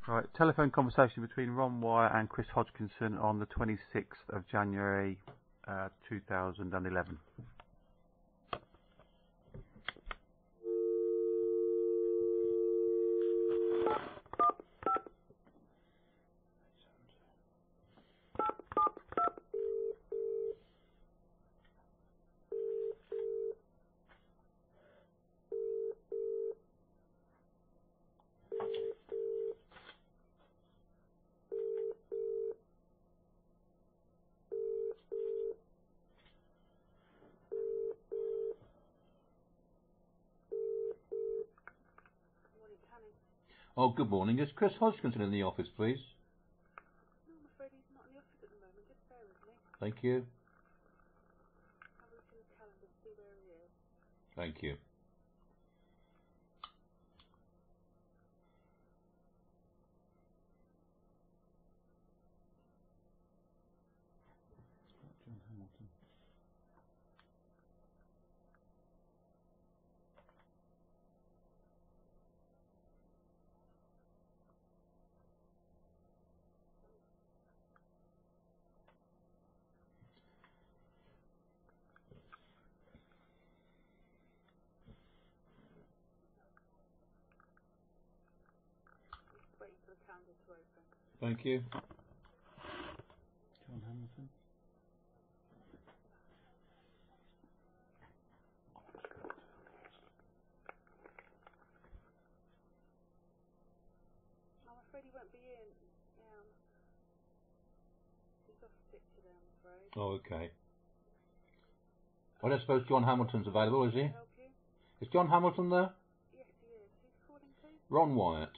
Right, telephone conversation between Ron Wyatt and Chris Hodgkinson on the 26th of January 2011. Oh, good morning. Is Chris Hodgkinson in the office, please? No, I'm afraid he's not in the office at the moment. Just bear with me. Thank you. Have a look in his calendar, see where he is. Thank you. Waiting for the calendar to open. Thank you. John Hamilton. I'm afraid he won't be in. Yeah, he's off sick today, I'm afraid. Oh, okay. I don't suppose John Hamilton's available, is he? Can I help you? Is John Hamilton there? Yes, he is. Who's calling, please? Ron Wyatt.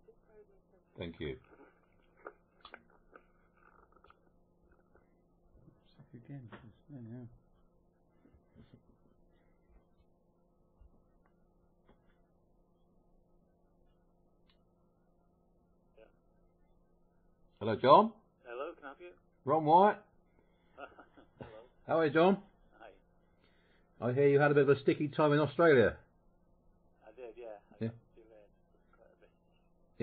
Just bear with me a second. Thank you. Sick again. Yeah. Hello, John. Hello, can I help you? Ron Wyatt. Hello. How are you, John? Hi. I hear you had a bit of a sticky time in Australia. I did, yeah. I Yeah. got delayed quite a bit.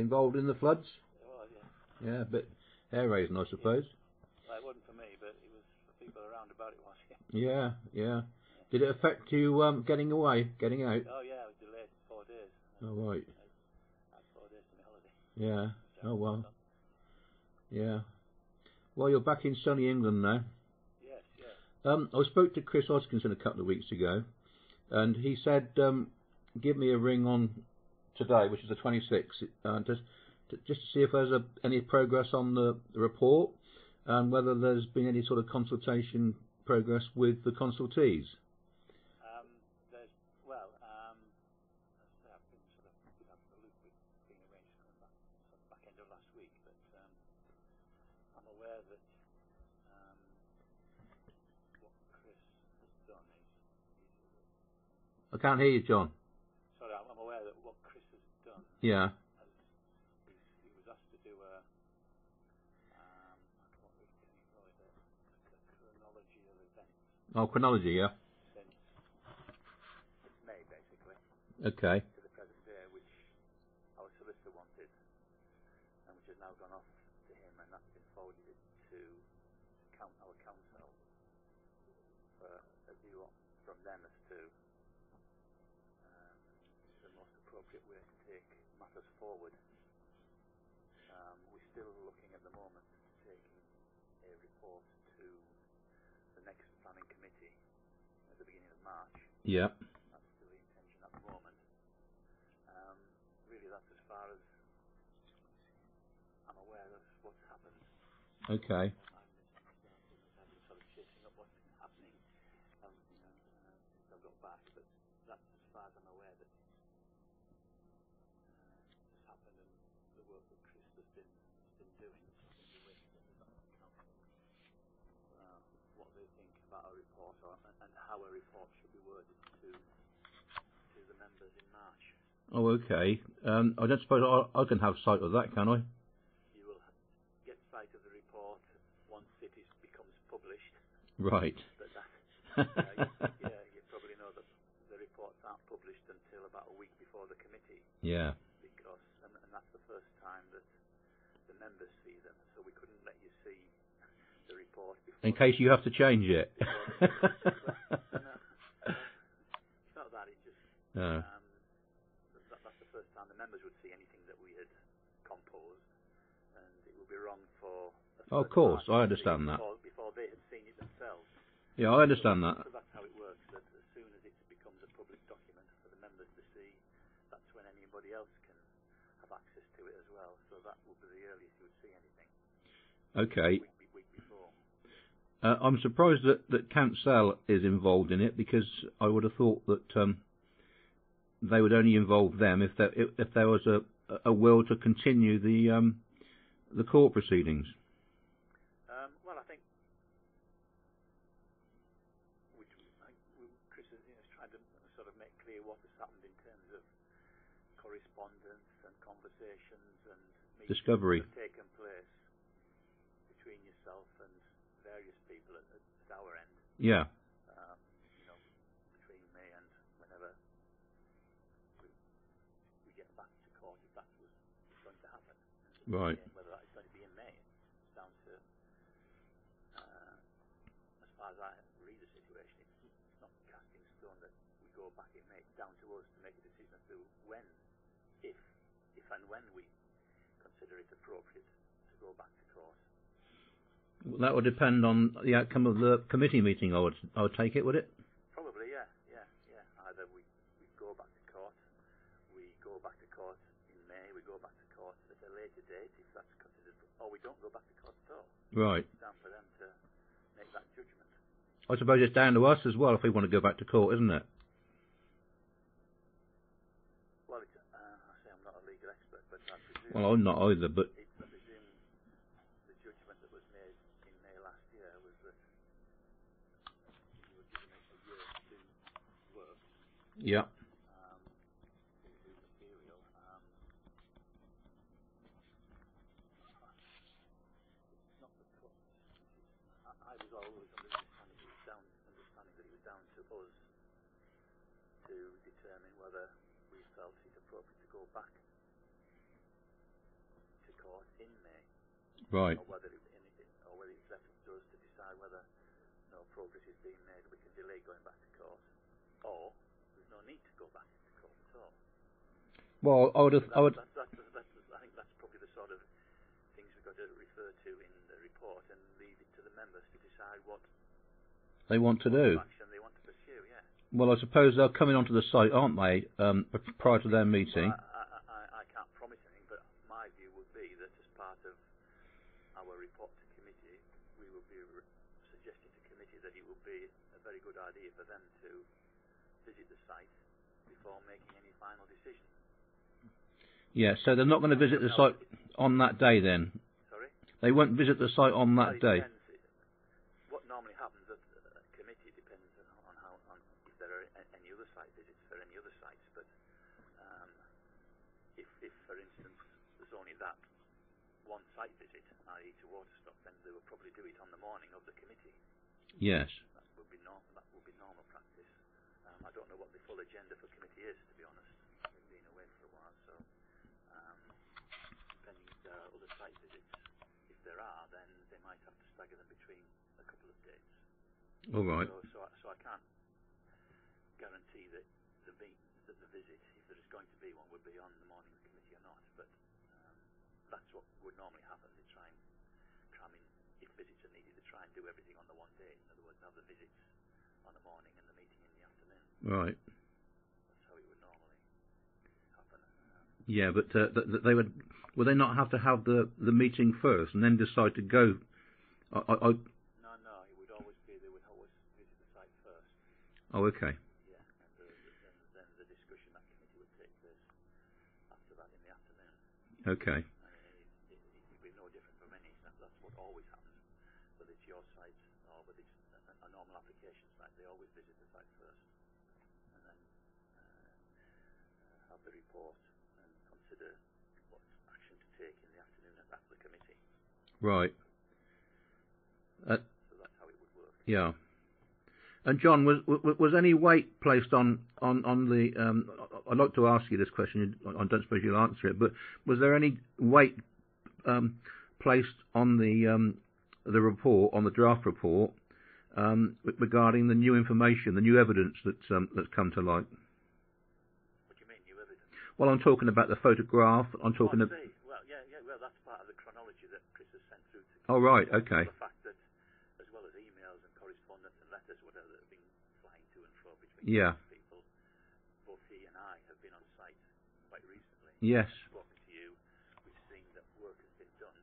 Involved in the floods? It was, yeah. Yeah, a bit hair-raising, I suppose. Well, it wasn't for me, but it was for people around about it was, yeah. Yeah, yeah. Did it affect you getting away, getting out? Oh, yeah, I was delayed 4 days. Oh, right. I had 4 days to my holiday. Yeah. So, Oh, well. Yeah. Well, you're back in sunny England now. Yes, yes. I spoke to Chris Hodgkinson a couple of weeks ago, and he said, give me a ring on today, which is the 26th, just to see if there's any progress on the report, and whether there's been any sort of consultation progress with the consultees. There's, well, as I say, I've been sort of, the loop being arranged coming back, sort of back end of last week, but I'm aware that what Chris has done is I can't hear you, John. sorry, I'm aware that what Chris has done Yeah. he was asked to do a what can you call it, a chronology of events Oh, chronology, yeah. since May, basically, Okay. to the present day, which our solicitor wanted, and which has now gone off to him, and that's been forwarded to our council for a view from them as to the most appropriate way to take matters forward. We're still looking at the moment at taking a report to the next planning committee at the beginning of March. Yeah. That's still the intention at the moment. Really, that's as far as I'm aware of what's happened. Okay. I've been sort of chasing up what's been happening, since I got back, but that's as far as I'm aware that has happened, and the work that Chris has been doing. So I think we're waiting to hear back from council what they think about a report, and how a report should be worded to the members in March. Oh, okay. I don't suppose I can have sight of that, can I? You will get sight of the report once it becomes published. Right. But that, you probably know that the reports aren't published until about a week before the committee. Yeah. Because, and that's the first time that the members see them, so we couldn't let you see the report before. In case you have to change it. No, it's not that, it's just that's the first time the members would see anything that we had composed, and it would be wrong for of course, I understand that. Before they had seen it themselves. Yeah, I understand that. So that's how it works, that as soon as it becomes a public document for the members to see, that's when anybody else can have access to it as well. So that will be the earliest you would see anything. Okay. Week before. I'm surprised that Cancel is involved in it, because I would have thought that they would only involve them if there was a will to continue the court proceedings. Well, I think Chris is trying to sort of make clear what has happened in terms of correspondence and conversations and meetings Discovery. that have taken place between yourself and various people at our end. Yeah. Between me and whenever we get back to court, if that was going to happen. Right. Whether that is going to be in May, it's down to, as far as I read the situation, it's not cast in stone that we go back in May. It's down to us to make a decision as to when, if and when we consider it appropriate to go back to court. Well, that would depend on the outcome of the committee meeting, I would take it, would it? Probably, yeah. Either we go back to court, we go back to court in May, we go back to court at a later date, if that's considered, or we don't go back to court at all. Right. It's down for them to make that judgment. I suppose it's down to us as well if we want to go back to court, isn't it? Well, I say I'm not a legal expert, but I presume... Well, I'm not either, but... I presume the judgment that was made in May last year was that you were given a year to work. Yeah. To do material. It's not the court. I was always under the understanding that it was down to us to determine whether we felt it appropriate to go back to court in May. Right. Or whether it's left to us to decide whether no progress is being made, we can delay going back to court, or there's no need to go back to court at all. Well, I think that's probably the sort of things we've got to refer to in the report and leave it to the members to decide what they want to do. action they want to pursue. Yeah. Well, I suppose they're coming onto the site, aren't they, prior to their meeting? Well, I can't promise anything, but my view would be that as part of our report to committee, we will be suggesting to committee that it would be a very good idea for them to visit the site before making any final decision. Yeah, so they're not going to visit the site on that day then? Sorry? They won't visit the site on that day? What normally happens at a committee depends on if there are any other site visits for any other sites, but if for instance there's only that one site visit, i.e. to Waterstock, then they will probably do it on the morning of the committee. Yes. That would be normal practice. I don't know what the full agenda for committee is, to be honest. We've been away for a while, so depending if there are other site visits, if there are, then they might have to stagger them between a couple of dates. All right. So I can't guarantee that the visit, if there is going to be one, would be on the morning of the committee or not. But that's what would normally happen. They try and cram in, if visits are needed, they try and do everything on the one day. In other words, have the visits on the morning and the meeting in the afternoon. Right. That's how it would normally happen. Yeah, but they would they not have to have the meeting first and then decide to go? No, it would always be they would always visit the site first. Oh, okay. Yeah, and then the discussion that committee would take place after that in the afternoon. Okay. It would be no different from any. That's what always happens, whether it's your site or whether it's a normal application site. They always visit the site first, and then have the report and consider what action to take in the afternoon at the committee. Right. So that's how it would work. Yeah. And John, was any weight placed on the? I'd like to ask you this question. I don't suppose you'll answer it, but was there any weight placed on the report, on the draft report, regarding the new information, the new evidence that's come to light? What do you mean, new evidence? Well, I'm talking about the photograph. I'm talking about. Well, yeah, well, that's part of the chronology that Chris has sent through to. Oh, right, okay. The fact that, as well as emails and correspondence and letters, whatever, that have been flying to and fro between people, both he and I have been on site quite recently. Yes. Spoken to you. We've seen that work has been done.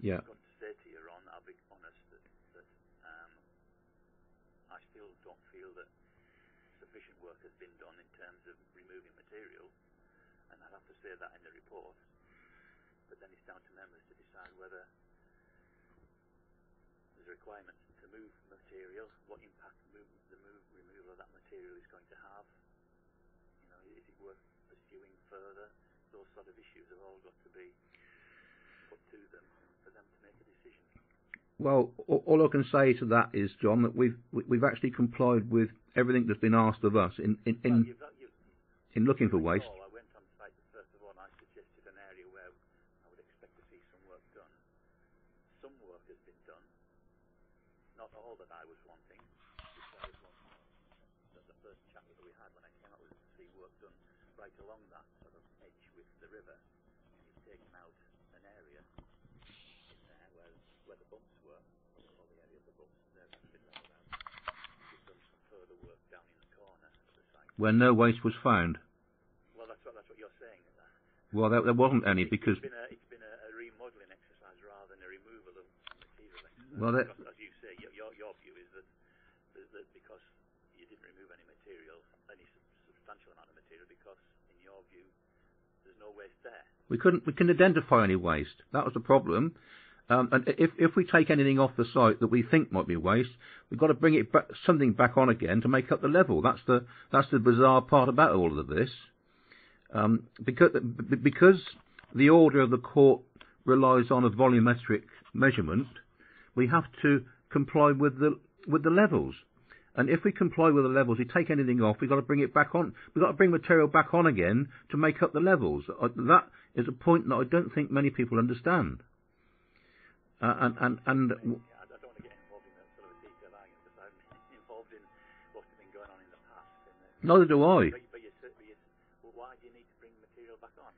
Yeah. I've got to say to you, Ron, I'll be honest, that I still don't feel that sufficient work has been done in terms of removing material, and I'll have to say that in the report. But then it's down to members to decide whether there's a requirement to move material, what impact removal of that material is going to have. You know, is it worth pursuing further? Those sort of issues have all got to be put to them for them to make a decision. Well, all I can say to that is, John, that we've actually complied with everything that's been asked of us in looking for waste. I went on site first of all, and I suggested an area where I would expect to see some work done. Some work has been done, not all that I was wanting. The first chat that we had when I came out was to see work done right along that sort of edge with the river. And he's taken out an area in there where the bumps were, all the area of the bumps. There's been left out. We've done some further work down in the corner of the site. Where no waste was found. Well, that's what you're saying. Well, there wasn't any because. It's been a remodelling exercise rather than a removal of material exercise. Well, because, as you say, your view is that because you didn't remove any material, any substantial amount of material, because in your view there's no waste there. We couldn't identify any waste. That was the problem. And if we take anything off the site that we think might be waste, we've got to bring it back, something back on again to make up the level. That's the bizarre part about all of this. Because the order of the court relies on a volumetric measurement, we have to comply with the levels. And if we comply with the levels, we take anything off, we've got to bring it back on. We've got to bring material back on again to make up the levels. That is a point that I don't think many people understand. I don't want to get involved in that sort of a detailed argument because I'm involved in what's been going on in the past. Neither do I. Well, why do you need to bring material back on?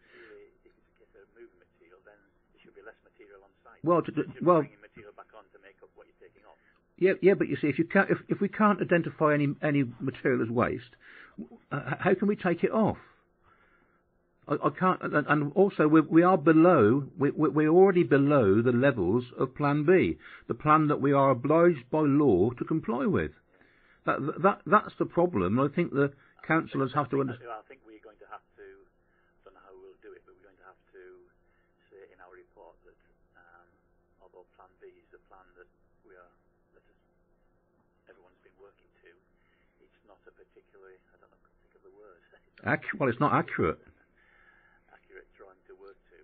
If it's a case of moving material, then there should be less material on site. Bringing material back on to make up what you're taking off. Yeah, but you see, if we can't identify any material as waste, how can we take it off? I can't, and also we are below. We're already below the levels of Plan B, the plan that we are obliged by law to comply with. That's the problem. I think the councillors have to understand. I think we're going to have to. I don't know how we'll do it, but we're going to have to say in our report that although Plan B is the plan that everyone's been working to, it's not a particularly. I don't know. Think of the word. Well, it's not accurate. Drawing to work to,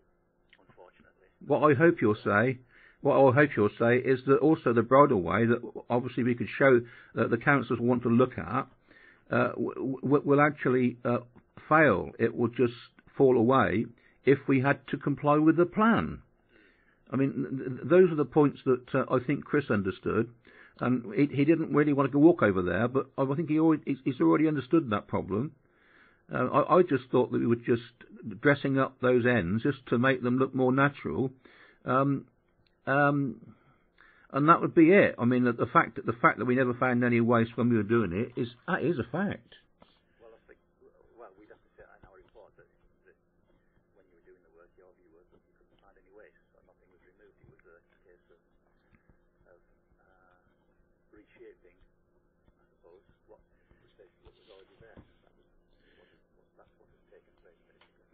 unfortunately. What I hope you'll say is that also the bridleway that obviously we could show that the councillors want to look at will actually fail. It will just fall away if we had to comply with the plan. I mean, those are the points that I think Chris understood, and he didn't really want to walk over there, but I think he's already understood that problem. I just thought that we were just dressing up those ends just to make them look more natural, and that would be it. I mean, the fact that we never found any waste when we were doing it is a fact. Well, we'd have to say in our report that when you were doing the work, your view was that you couldn't find any waste, so nothing was removed. It was a case of reshaping, I suppose, what was already there. That's what has taken place, basically.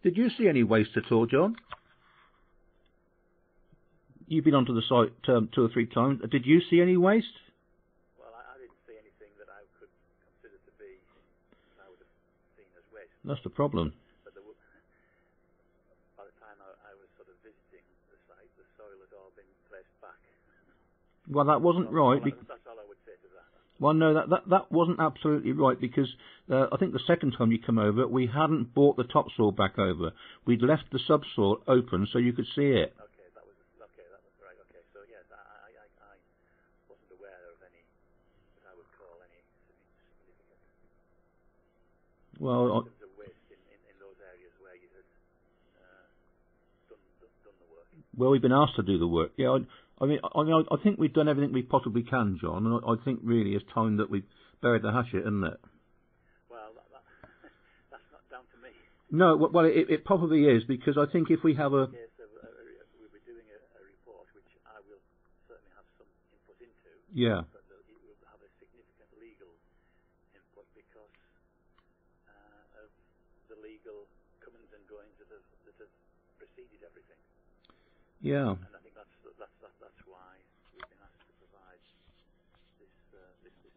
Did you see any waste at all, John? You've been onto the site 2 or 3 times. Did you see any waste? Well, I didn't see anything that I could consider to be, I would have seen as waste. That's the problem. But by the time I was sort of visiting the site, the soil had all been placed back. Well, that wasn't right. That's all I would say to that. Well, no, that wasn't absolutely right, because I think the second time you come over, we hadn't brought the topsoil back over. We'd left the subsoil open so you could see it. Okay, that was right. Okay, so yes, I wasn't aware of any that I would call any significant Well, symptoms of waste in those areas where you had done the work. well, we've been asked to do the work. Yeah, I think we've done everything we possibly can, John, and I think really it's time that we've buried the hatchet, isn't it? Well, that's not down to me. No, well, it probably is, because I think if we have a... Yes, we'll be doing a report, which I will certainly have some input into. Yeah. But it will have a significant legal input because of the legal comings and goings that have preceded everything. Yeah. And I think that's why we've been asked to provide this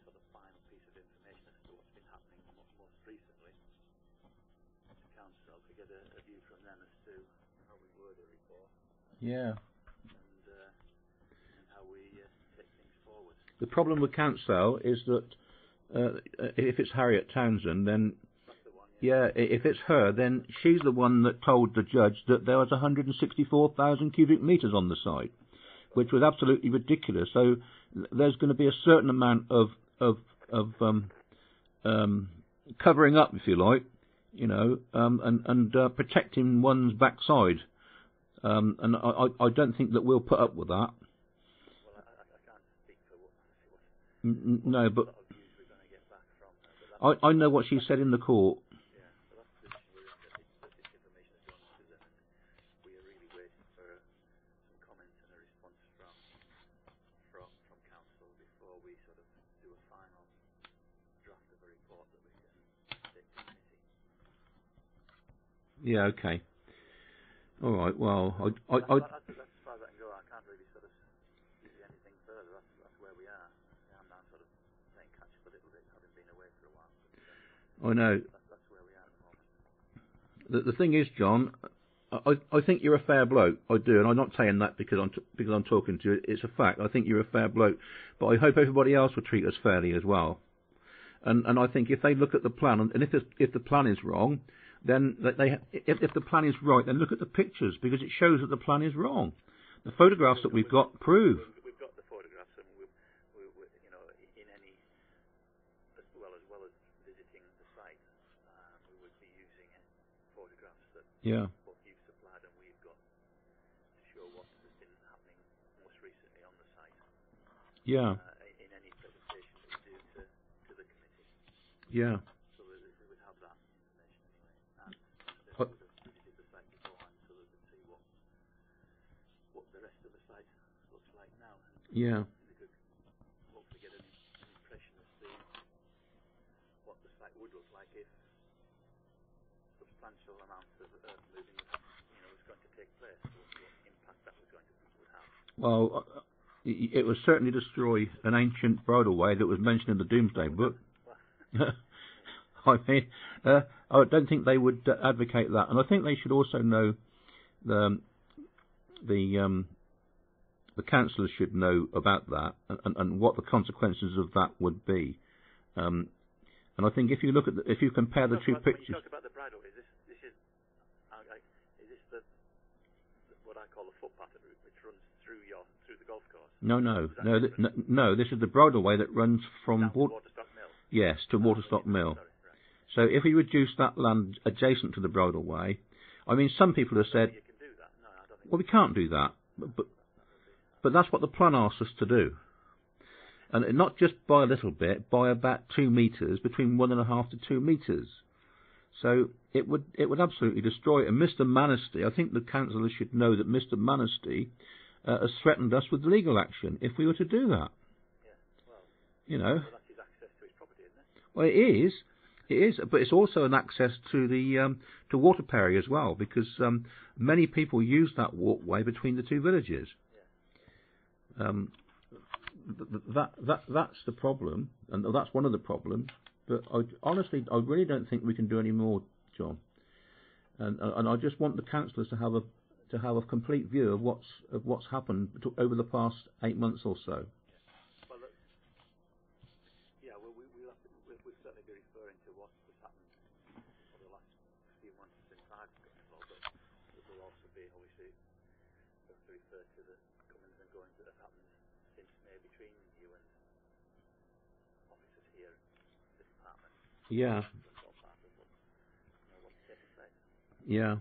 sort of final piece of information as to what's been happening most recently to council, to get a view from them as to how we word a report. Yeah. And how we take things forward. The problem with council is that if it's Harriet Townsend, then That's the one. Yeah. if it's her, then she's the one that told the judge that there was 164,000 cubic meters on the site, which was absolutely ridiculous. So there's going to be a certain amount of covering up, if you like, and protecting one's backside. And I don't think that we'll put up with that. Well, I can't speak for what No, but sort of views we're going to get back from her. But I know what she said in the court. yeah, so that's the position we're in, that this information has gone to them, and we are really waiting for some comments and a response from council before we sort of do a final draft of a report that we can take to committee. Yeah, okay. All right. Well, That's as far as I can go. I can't really sort of give you anything further. That's where we are. I'm now sort of playing catch up a little bit, having been away for a while. But, I know. that's where we are at the moment. The thing is, John, I think you're a fair bloke. I do, and I'm not saying that because I'm talking to you. It's a fact. I think you're a fair bloke, but I hope everybody else will treat us fairly as well. And I think if they look at the plan, and if the plan is wrong, then if the plan is right, then look at the pictures, because it shows that the plan is wrong. The photographs that we've got prove. We've got the photographs, and we in any as well as visiting the site, we would be using photographs that Yeah. both you've supplied and we've got to show what has been happening most recently on the site. Yeah. In any presentation that we do to the committee. Yeah. So we would have that information anyway. And they But- would have visited the site beforehand so they could see what the rest of the site looks like now. And Yeah. they could hopefully get an impression as to what the site would look like if substantial amounts of earth moving was going to take place, what impact that would have. Well, it would certainly destroy an ancient bridleway that was mentioned in the Doomsday Book. I mean, I don't think they would advocate that, and I think they should also know the councillors should know about that and what the consequences of that would be. And I think if you look at if you compare the two pictures. When you talk about the bridleway, this is this what I call the footpath which runs through the golf course? No. This is the bridleway that runs from Waterstock Mill. Yes, to Waterstock Mill. Sorry, right. So if we reduce that land adjacent to the bridleway, I mean, some people have said, You can do that. No, I don't think. well, we can't do that, but that's what the plan asks us to do, and not just by a little bit, by about 2 meters, between 1.5 to 2 meters. So it would absolutely destroy it. And Mr Manistee, I think the councillors should know that Mr Manistee has threatened us with legal action if we were to do that. Yeah. Well, that's his access to his property, isn't it? Well, it is, but it's also an access to the to Waterperry as well, because many people use that walkway between the two villages. Yeah. That's the problem, and that's one of the problems. But honestly, I really don't think we can do any more, John. And I just want the councillors to have a complete view of what's happened over the past 8 months or so. Well, to refer to the comings and goings that have happened since May between you and officers here at the department. Yeah. That's all part of what, what's taking place. Yeah.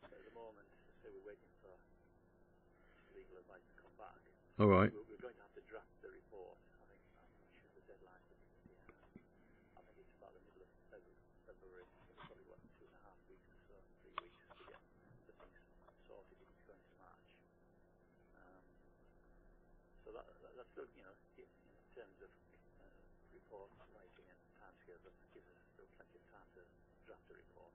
At the moment, so we're waiting for legal advice to come back. All right. We're going to have to draft the report. I think I'm not sure the deadline. I think it's about the middle of February. It's probably what, 2.5 weeks or so, 3 weeks to get the things sorted if it's going to March. So that's still, in terms of report writing and timescales, that gives us still plenty of time to draft the report,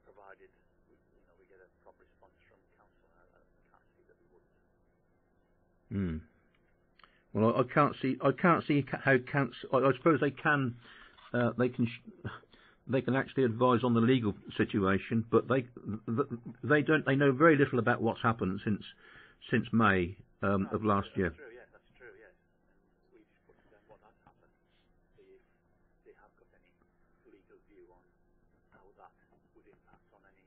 provided we get a proper response from council. I can't see that we wouldn't. Well, I can't see how council. I suppose they can. They can actually advise on the legal situation, but they don't. They know very little about what's happened since May of last year. That's true. Yeah, that's true. Yes, and we just put to them what has happened. See if they have got any legal view on how that would impact on any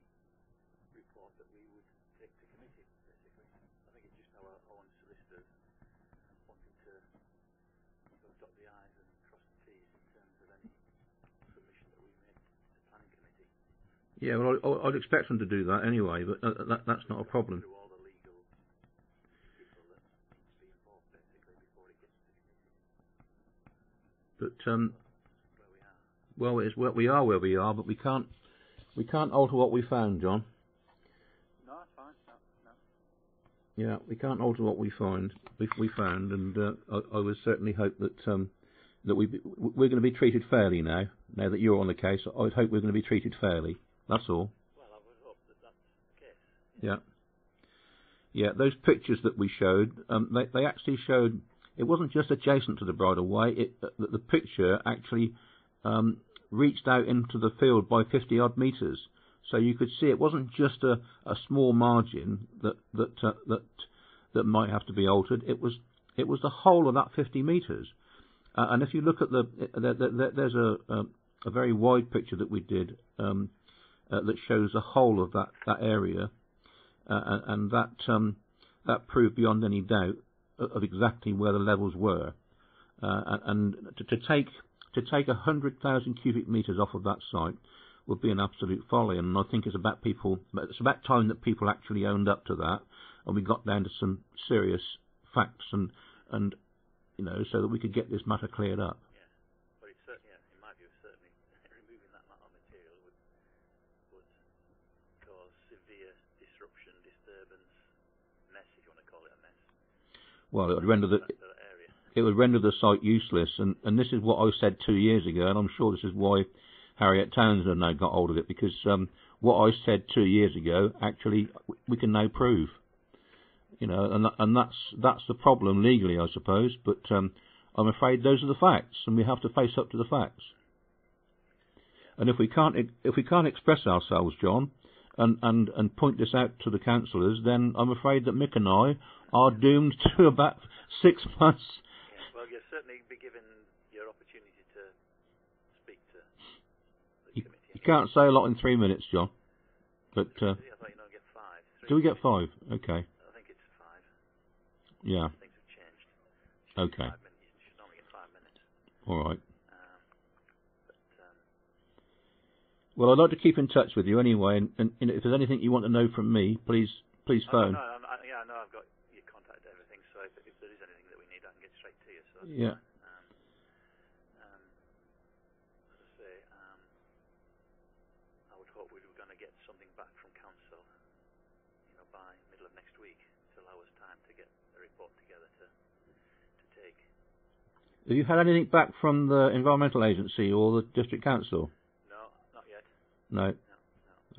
report that we would take to committee. Basically, I think it's just our own solicitors wanting to dot the i's and cross the t's in terms of any submission that we make to planning committee. Yeah, well, I'd expect them to do that anyway, but that's not a problem. Through all the legal people that need to be involved, basically, before it gets to the committee. But Where we are. well, it's where we are, but we can't alter what we found, John. No, it's fine. No. Yeah, we can't alter what we found, and I would certainly hope that we're going to be treated fairly now. Now that you're on the case, I would hope we're going to be treated fairly. That's all. Well, I would hope that that's the case. Yeah. Yeah, those pictures that we showed, they actually showed it wasn't just adjacent to the bridle way. The picture actually reached out into the field by 50 odd metres. So you could see it wasn't just a small margin that might have to be altered. It was the whole of that 50 metres. And if you look at there's a very wide picture that we did that shows the whole of that area, and that proved beyond any doubt of exactly where the levels were. And to take 100,000 cubic metres off of that site would be an absolute folly, and I think it's about time that people actually owned up to that, and we got down to some serious facts and so that we could get this matter cleared up. Yeah, but it's certainly, in my view, certainly removing that amount of material would cause severe disruption, disturbance, mess, if you want to call it a mess. Well, it would render the site useless, and this is what I said 2 years ago, and I'm sure this is why Harriet Townsend now got hold of it, because what I said 2 years ago, actually, we can now prove. And that's the problem legally, I suppose. But I'm afraid those are the facts, and we have to face up to the facts. And if we can't express ourselves, John, and point this out to the councillors, then I'm afraid that Mick and I are doomed to about 6 months. Yeah, well, you'll certainly be given your opportunity to speak to the committee. You can't say a lot in 3 minutes, John. But I thought you don't get 5. Do we get 5? Okay. I think it's 5. Yeah. Things have changed. Okay. 5 minutes. You should only get 5 minutes. All right. Well, I'd like to keep in touch with you anyway, and if there's anything you want to know from me, please phone. I know I've got your contact and everything, so if there is anything that we need, I can get straight to you. So yeah. As I say, I would hope we were going to get something back from council, by middle of next week, to allow us time to get a report together to take. Have you had anything back from the Environmental Agency or the District Council? No, not yet. No. No.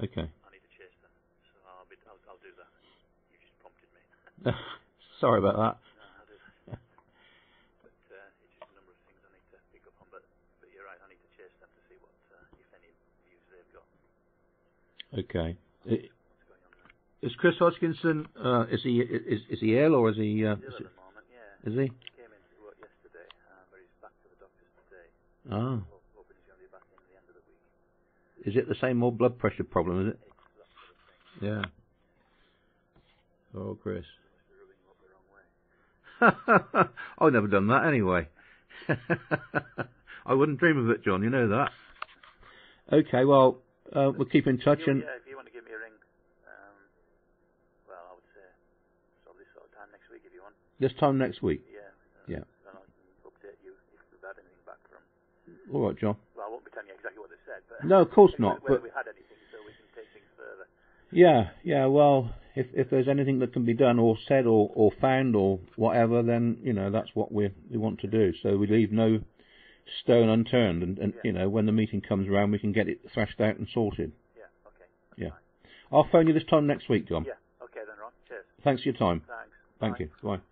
Okay. I need to chase them, so I'll do that. You just prompted me. Sorry about that. No, I'll do that. But it's just a number of things I need to pick up on. But you're right, I need to chase them to see what, if any, views they've got. Okay. What's going on there? Is Chris Hodgkinson? Is he ill or is he? He's ill at the moment, yeah. Is he? He came into work yesterday, but he's back to the doctors today. Ah. Hoping he's going to be back in the end of the week. Is it the same old blood pressure problem? Is it? It's that sort of thing. Yeah. Oh, Chris. rubbing up the wrong way. I've never done that anyway. I wouldn't dream of it, John. You know that. Okay, well, we'll keep in touch. And yeah, if you want to give me a ring, well, I would say probably sort of time next week if you want. this time next week. Yeah. Yeah. Then I can update you if we've had anything back from. All right, John. Well, I won't be telling you exactly what they said, but No, of course not. Whether But we had anything, so we can take things further. yeah. Well, if there's anything that can be done or said or found or whatever, then that's what we want to do. So we leave no stone unturned, and when the meeting comes around, we can get it thrashed out and sorted. Yeah. Okay. Yeah. Fine. I'll phone you this time next week, John. Yeah. Okay then, Ron. Cheers. Thanks for your time. Thanks. Thank Bye. you. Bye.